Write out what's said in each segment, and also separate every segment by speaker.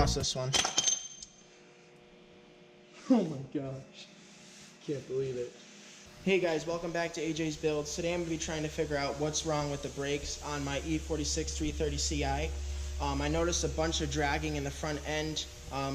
Speaker 1: lost this one. Oh my gosh. Can't believe it. Hey guys, welcome back to AJ's Builds. Today I'm going to be trying to figure out what's wrong with the brakes on my e46 330 Ci. I noticed a bunch of dragging in the front end,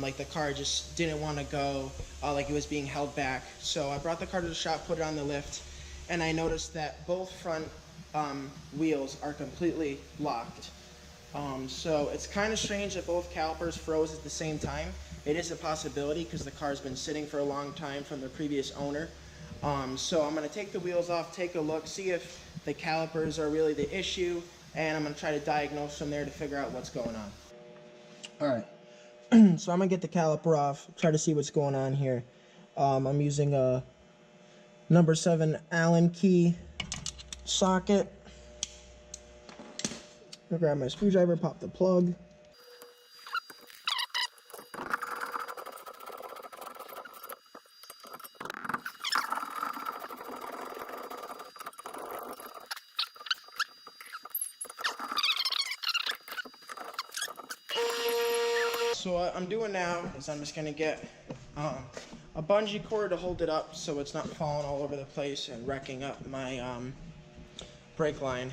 Speaker 1: like the car just didn't want to go, like it was being held back. So I brought the car to the shop, put it on the lift, and I noticed that both front wheels are completely locked. So it's kind of strange that both calipers froze at the same time. It is a possibility because the car's been sitting for a long time from the previous owner. So I'm going to take the wheels off, take a look, see if the calipers are really the issue, and I'm going to try to diagnose from there to figure out what's going on. Alright, so I'm going to get the caliper off, try to see what's going on here. I'm using a number 7 Allen key socket. I'm going to grab my screwdriver, pop the plug. So what I'm doing now is I'm just going to get a bungee cord to hold it up so it's not falling all over the place and wrecking up my brake line.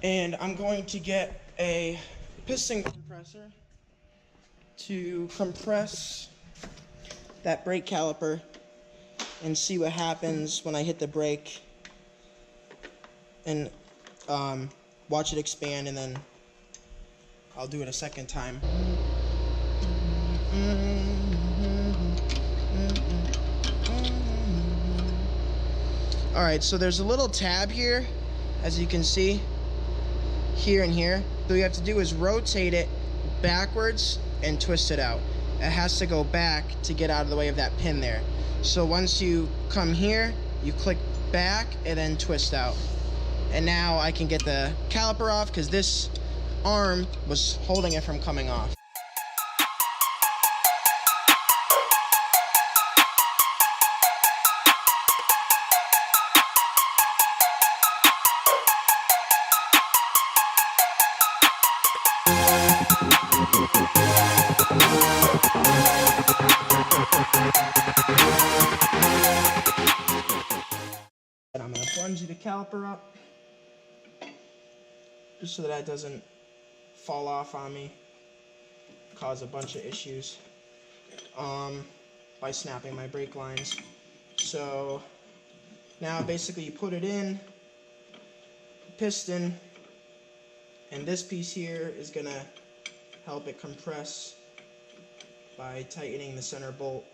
Speaker 1: And I'm going to get a piston compressor to compress that brake caliper and see what happens when I hit the brake and watch it expand, and then I'll do it a second time. Alright, so there's a little tab here, as you can see, here and here. So what you have to do is rotate it backwards and twist it out. It has to go back to get out of the way of that pin there. So once you come here, you click back and then twist out. And now I can get the caliper off because this arm was holding it from coming off. And I'm going to bungee the caliper up just so that it doesn't fall off on me, cause a bunch of issues by snapping my brake lines. So now basically you put it in, piston, and this piece here is going to help it compress by tightening the center bolt.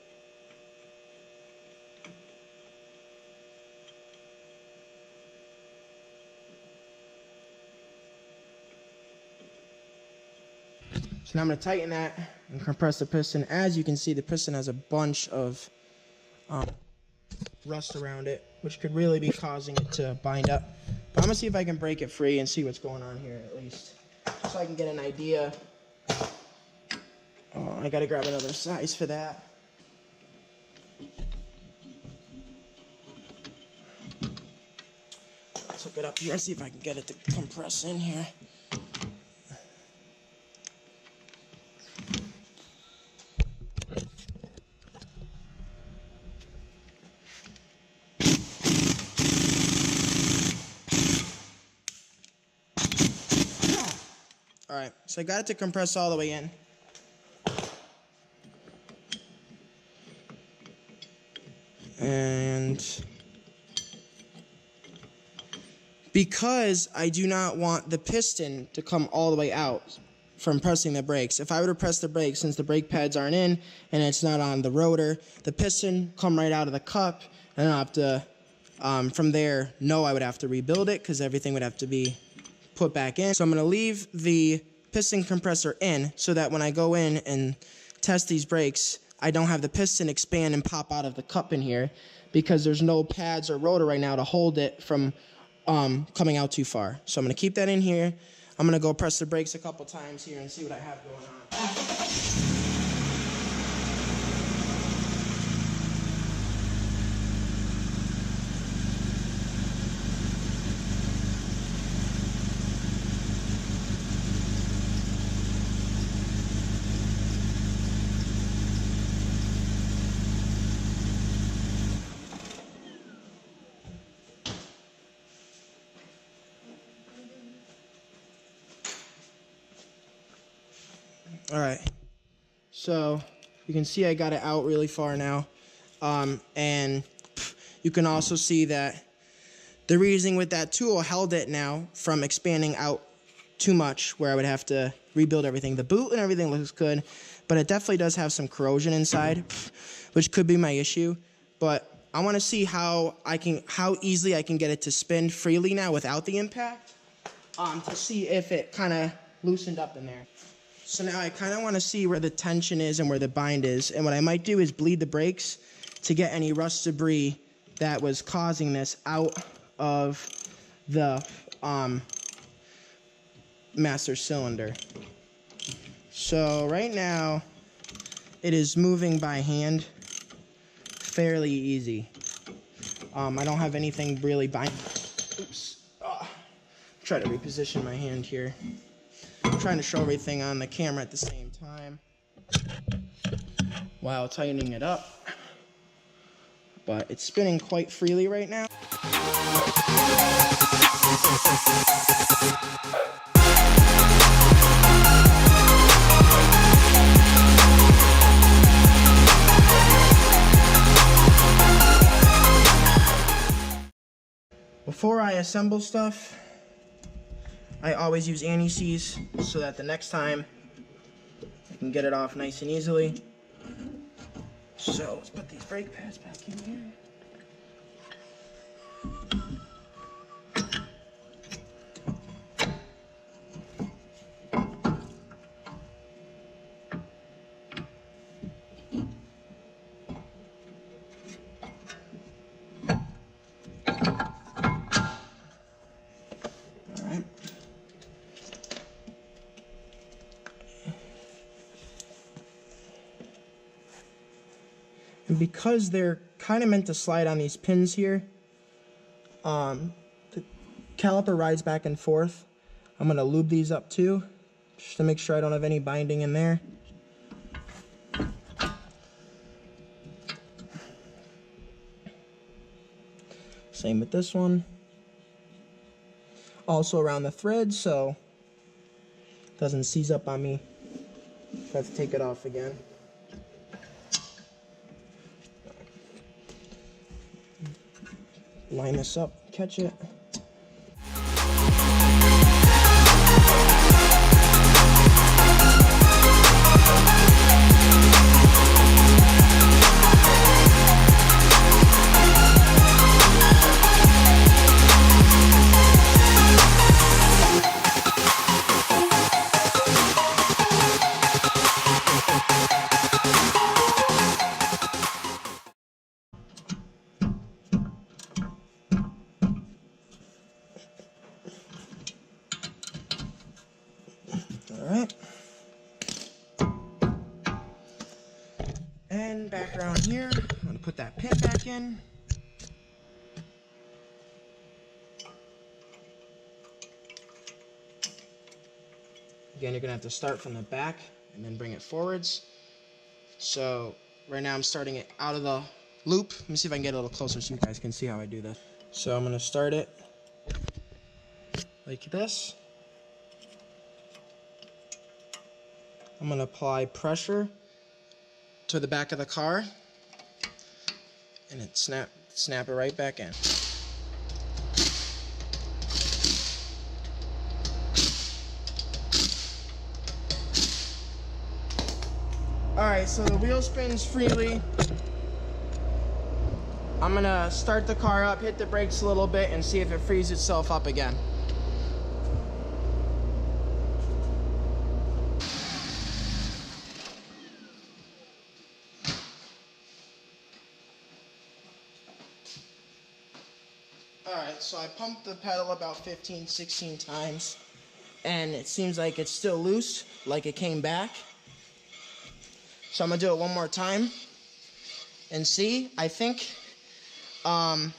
Speaker 1: So now I'm going to tighten that and compress the piston. As you can see, the piston has a bunch of rust around it, which could really be causing it to bind up. But I'm going to see if I can break it free and see what's going on here at least, so I can get an idea. Oh, I got to grab another size for that. Let's hook it up here and see if I can get it to compress in here. Alright, so I got it to compress all the way in. And because I do not want the piston to come all the way out from pressing the brakes, if I were to press the brakes, since the brake pads aren't in and it's not on the rotor, the piston come right out of the cup, and I'll have to, from there, I would have to rebuild it because everything would have to be put back in. So I'm going to leave the piston compressor in so that when I go in and test these brakes, I don't have the piston expand and pop out of the cup in here because there's no pads or rotor right now to hold it from coming out too far. So I'm going to keep that in here. I'm going to go press the brakes a couple times here and see what I have going on. All right, so you can see I got it out really far now. And you can also see that the reasoning with that tool held it now from expanding out too much, where I would have to rebuild everything. The boot and everything looks good, but it definitely does have some corrosion inside, which could be my issue. But I want to see how easily I can get it to spin freely now without the impact, to see if it kind of loosened up in there. So now I kind of want to see where the tension is and where the bind is. And what I might do is bleed the brakes to get any rust debris that was causing this out of the master cylinder. So right now it is moving by hand fairly easy. I don't have anything really binding. Oops. Try to reposition my hand here. I'm trying to show everything on the camera at the same time while tightening it up. But it's spinning quite freely right now. Before I assemble stuff, I always use anti-seize so that the next time I can get it off nice and easily. So let's put these brake pads back in here. And because they're kind of meant to slide on these pins here, the caliper rides back and forth. I'm going to lube these up too, just to make sure I don't have any binding in there. Same with this one. Also around the thread, so it doesn't seize up on me if I have to take it off again. Line this up, catch it. Alright. And back around here, I'm going to put that pin back in. Again, you're going to have to start from the back and then bring it forwards. So right now I'm starting it out of the loop. Let me see if I can get a little closer so you guys can see how I do this. So I'm going to start it like this. I'm going to apply pressure to the back of the car and it snap it right back in. Alright, so the wheel spins freely. I'm going to start the car up, hit the brakes a little bit, and see if it frees itself up again. Alright, so I pumped the pedal about 15, 16 times, and it seems like it's still loose, like it came back. So I'm going to do it one more time and see. I think, alright,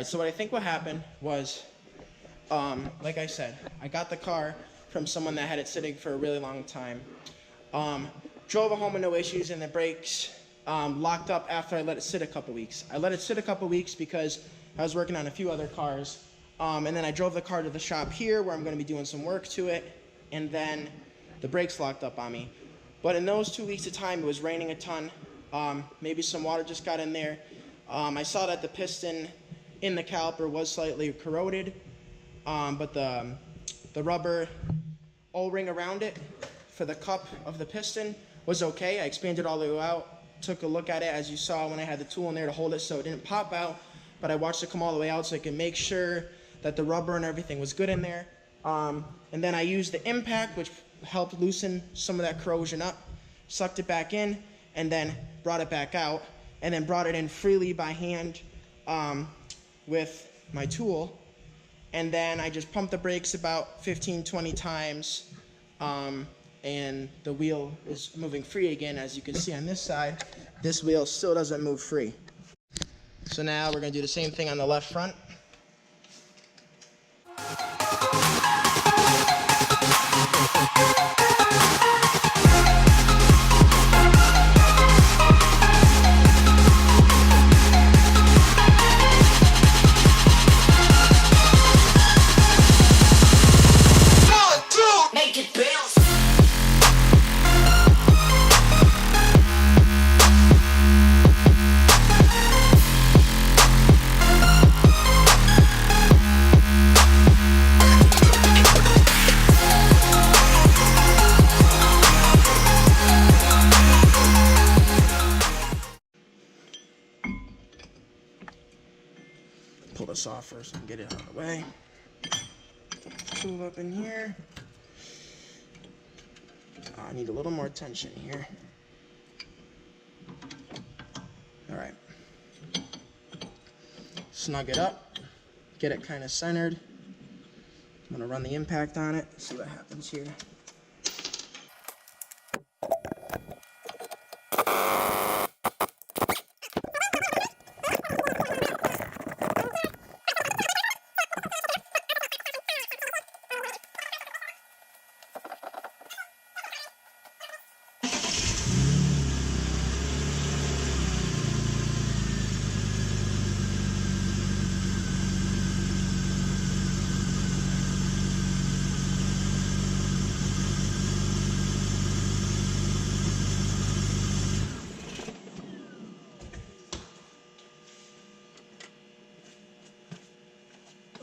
Speaker 1: so what I think what happened was, like I said, I got the car from someone that had it sitting for a really long time. Drove it home with no issues, and the brakes locked up after I let it sit a couple weeks. I let it sit a couple weeks because I was working on a few other cars, and then I drove the car to the shop here where I'm going to be doing some work to it, and then the brakes locked up on me. But in those 2 weeks of time, it was raining a ton. Maybe some water just got in there. I saw that the piston in the caliper was slightly corroded, but the rubber O-ring around it for the cup of the piston was okay. I expanded all the way out, took a look at it as you saw when I had the tool in there to hold it so it didn't pop out, but I watched it come all the way out so I could make sure that the rubber and everything was good in there. And then I used the impact, which helped loosen some of that corrosion up, sucked it back in, and then brought it back out, and then brought it in freely by hand with my tool. And then I just pumped the brakes about 15-20 times, and the wheel is moving free again. As you can see on this side, this wheel still doesn't move free. So now we're going to do the same thing on the left front. Pull this off first and get it out of the way. Tool up in here. I need a little more tension here. All right. Snug it up. Get it kind of centered. I'm gonna run the impact on it, see what happens here.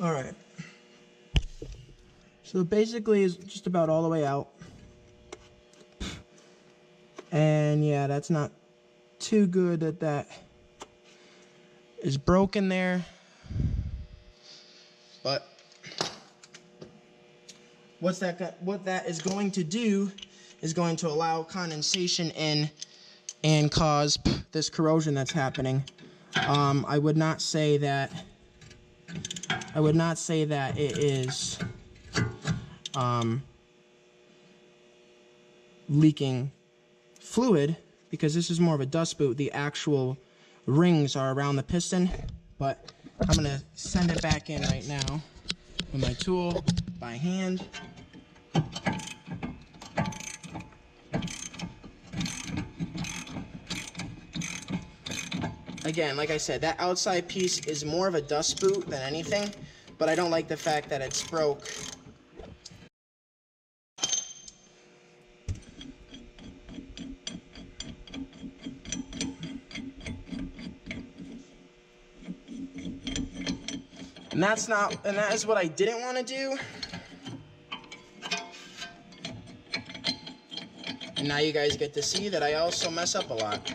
Speaker 1: All right. So basically it's just about all the way out. And yeah, that's not too good that is broken there. But what that is going to do is going to allow condensation in and cause this corrosion that's happening. I would not say that it is leaking fluid, because this is more of a dust boot. The actual rings are around the piston, but I'm gonna send it back in right now with my tool by hand. Again, like I said, that outside piece is more of a dust boot than anything, but I don't like the fact that it's broke. And that is what I didn't want to do. And now you guys get to see that I also mess up a lot.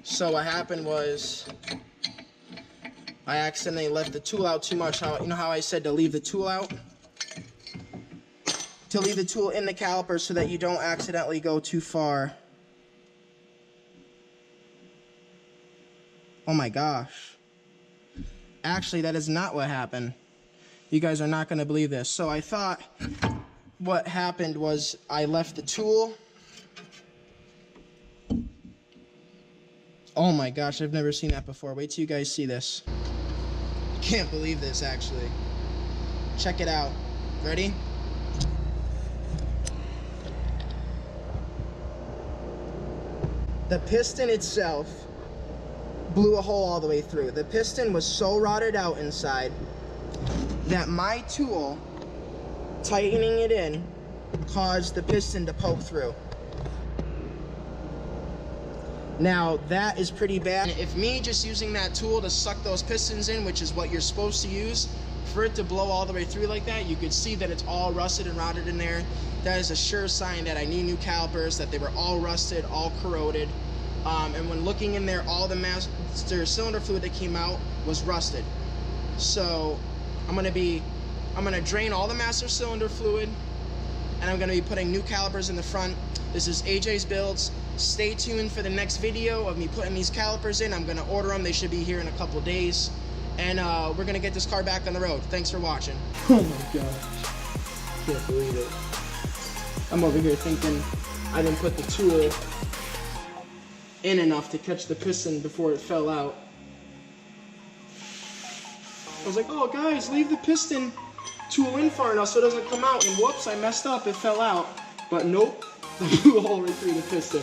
Speaker 1: So what happened was I accidentally left the tool out too much. You know how I said to leave the tool out? To leave the tool in the caliper so that you don't accidentally go too far. Oh my gosh. Actually, that is not what happened. You guys are not going to believe this. So I thought what happened was I left the tool. Oh my gosh, I've never seen that before. Wait till you guys see this. Can't believe this, actually. Check it out. Ready? The piston itself blew a hole all the way through. The piston was so rotted out inside that my tool, tightening it in, caused the piston to poke through. Now that is pretty bad. If me just using that tool to suck those pistons in, which is what you're supposed to use, for it to blow all the way through like that, you could see that it's all rusted and rotted in there. That is a sure sign that I need new calipers, that they were all rusted, all corroded. And when looking in there, all the master cylinder fluid that came out was rusted. So I'm gonna drain all the master cylinder fluid, and I'm gonna be putting new calipers in the front. This is AJ's Builds. Stay tuned for the next video of me putting these calipers in. I'm gonna order them. They should be here in a couple of days. And we're gonna get this car back on the road. Thanks for watching. Oh my gosh, can't believe it. I'm over here thinking I didn't put the tool in enough to catch the piston before it fell out. I was like, oh guys, leave the piston tool in far enough so it doesn't come out, and whoops, I messed up, it fell out. But nope, I blew a hole right through the piston.